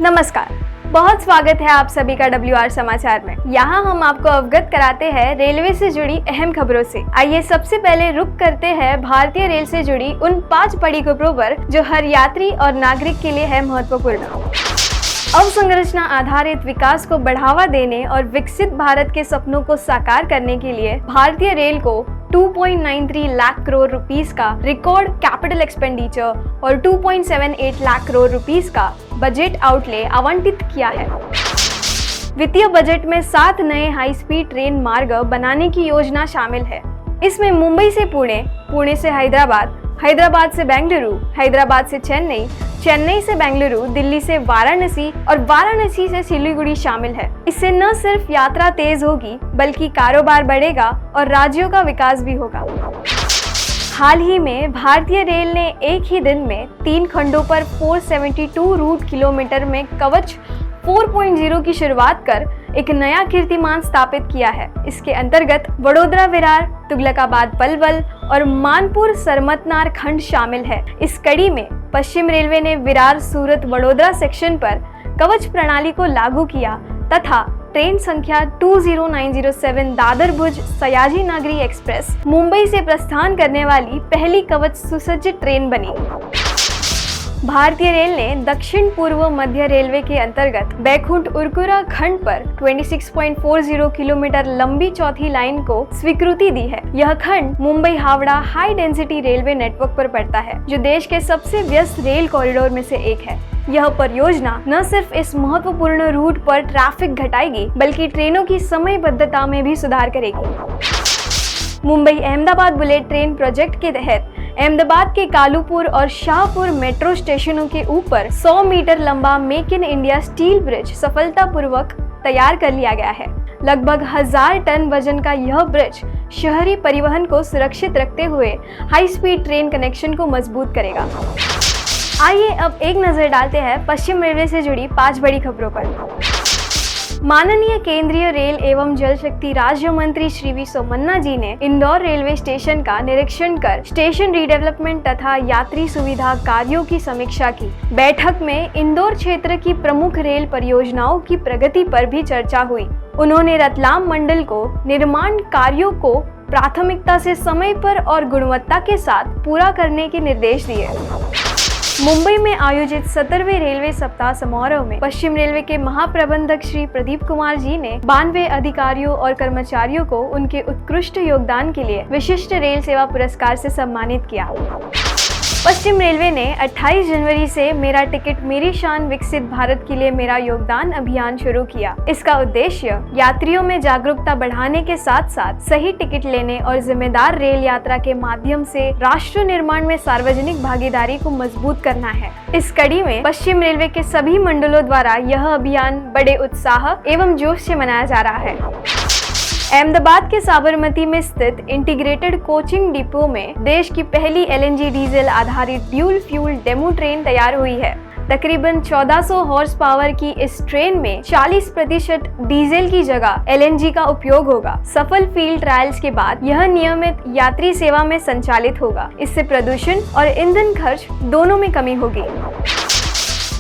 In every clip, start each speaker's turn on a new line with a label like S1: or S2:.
S1: नमस्कार, बहुत स्वागत है आप सभी का WR समाचार में। यहाँ हम आपको अवगत कराते हैं रेलवे से जुड़ी अहम खबरों से। आइए सबसे पहले रुक करते हैं भारतीय रेल से जुड़ी उन 5 बड़ी खबरों पर जो हर यात्री और नागरिक के लिए है महत्वपूर्ण। अवसंरचना आधारित विकास को बढ़ावा देने और विकसित भारत के सपनों को साकार करने के लिए भारतीय रेल को 2.93 लाख करोड़ रुपीस का रिकॉर्ड कैपिटल एक्सपेंडिचर और 2.78 लाख करोड़ रुपीस का बजट आउटले आवंटित किया है। वित्तीय बजट में 7 नए हाई स्पीड ट्रेन मार्ग बनाने की योजना शामिल है। इसमें मुंबई से पुणे, पुणे से हैदराबाद, हैदराबाद से बेंगलुरु, हैदराबाद से चेन्नई, चेन्नई से बेंगलुरु, दिल्ली से वाराणसी और वाराणसी से सिलीगुड़ी शामिल है। इससे न सिर्फ यात्रा तेज होगी बल्कि कारोबार बढ़ेगा और राज्यों का विकास भी होगा। हाल ही में भारतीय रेल ने एक ही दिन में 3 खंडों पर 472 रूट किलोमीटर में कवच 4.0 की शुरुआत कर एक नया कीर्तिमान स्थापित किया है। इसके अंतर्गत वडोदरा विरार, तुगलकाबाद पलवल और मानपुर सरमतनार खंड शामिल है। इस कड़ी में पश्चिम रेलवे ने विरार सूरत वडोदरा सेक्शन पर कवच प्रणाली को लागू किया तथा ट्रेन संख्या 20907 दादर भुज सयाजी नगरी एक्सप्रेस मुंबई से प्रस्थान करने वाली पहली कवच सुसज्जित ट्रेन बनी। भारतीय रेल ने दक्षिण पूर्व मध्य रेलवे के अंतर्गत बैकुंठ उरकुरा खंड पर 26.40 किलोमीटर लंबी चौथी लाइन को स्वीकृति दी है। यह खंड Mumbai Howrah high density railway network पर पड़ता है, जो देश के सबसे व्यस्त रेल कॉरिडोर में से एक है। यह परियोजना न सिर्फ इस महत्वपूर्ण रूट पर ट्रैफिक घटाएगी बल्कि ट्रेनों की समयबद्धता में भी सुधार करेगी। Mumbai Ahmedabad bullet train project के तहत अहमदाबाद के कालूपुर और शाहपुर मेट्रो स्टेशनों के ऊपर 100 मीटर लंबा make in India steel bridge सफलतापूर्वक तैयार कर लिया गया है। लगभग 1000 टन वजन का यह ब्रिज शहरी परिवहन को सुरक्षित रखते हुए हाई स्पीड ट्रेन कनेक्शन को मजबूत करेगा। आइए अब एक नजर डालते हैं पश्चिम रेलवे से जुड़ी 5 बड़ी खबरों पर। माननीय केंद्रीय रेल एवं जल शक्ति राज्य मंत्री श्री वी सोमन्ना जी ने इंदौर रेलवे स्टेशन का निरीक्षण कर स्टेशन रीडेवलपमेंट तथा यात्री सुविधा कार्यों की समीक्षा की। बैठक में इंदौर क्षेत्र की प्रमुख रेल परियोजनाओं की प्रगति पर भी चर्चा हुई। उन्होंने रतलाम मंडल को निर्माण कार्यों को प्राथमिकता से समय पर और गुणवत्ता के साथ पूरा करने के निर्देश दिए। मुंबई में आयोजित 17वें रेलवे सप्ताह समारोह में पश्चिम रेलवे के महाप्रबंधक श्री प्रदीप कुमार जी ने 92 अधिकारियों और कर्मचारियों को उनके उत्कृष्ट योगदान के लिए विशिष्ट रेल सेवा पुरस्कार से सम्मानित किया। पश्चिम रेलवे ने 28 जनवरी से मेरा टिकट मेरी शान विकसित भारत के लिए मेरा योगदान अभियान शुरू किया। इसका उद्देश्य यात्रियों में जागरूकता बढ़ाने के साथ साथ सही टिकट लेने और जिम्मेदार रेल यात्रा के माध्यम से राष्ट्र निर्माण में सार्वजनिक भागीदारी को मजबूत करना है। इस कड़ी में पश्चिम रेलवे के सभी मंडलों द्वारा यह अभियान बड़े उत्साह एवं जोश से मनाया जा रहा है। अहमदाबाद के साबरमती में स्थित इंटीग्रेटेड कोचिंग डिपो में देश की पहली LNG डीजल आधारित ड्यूल फ्यूल डेमो ट्रेन तैयार हुई है। तकरीबन 1400 हॉर्स पावर की इस ट्रेन में 40% डीजल की जगह LNG का उपयोग होगा। सफल फील्ड ट्रायल्स के बाद यह नियमित यात्री सेवा में संचालित होगा। इससे प्रदूषण और ईंधन खर्च दोनों में कमी होगी।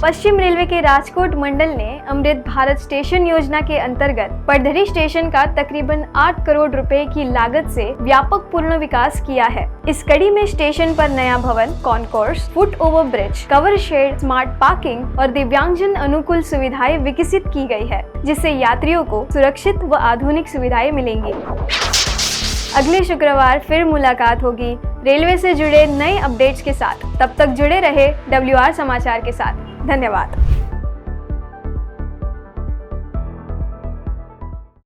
S1: पश्चिम रेलवे के राजकोट मंडल ने अमृत भारत स्टेशन योजना के अंतर्गत पड़धरी स्टेशन का तकरीबन 8 करोड़ रुपए की लागत से व्यापक पूर्ण विकास किया है। इस कड़ी में स्टेशन पर नया भवन, concourse, foot over bridge, cover shed, smart parking और दिव्यांगजन अनुकूल सुविधाएं विकसित की गई है, जिससे यात्रियों को सुरक्षित व आधुनिक सुविधाएं मिलेंगी। अगले शुक्रवार फिर मुलाकात होगी रेलवे से जुड़े नए अपडेट्स के साथ। तब तक जुड़े रहे WR समाचार के साथ। धन्यवाद।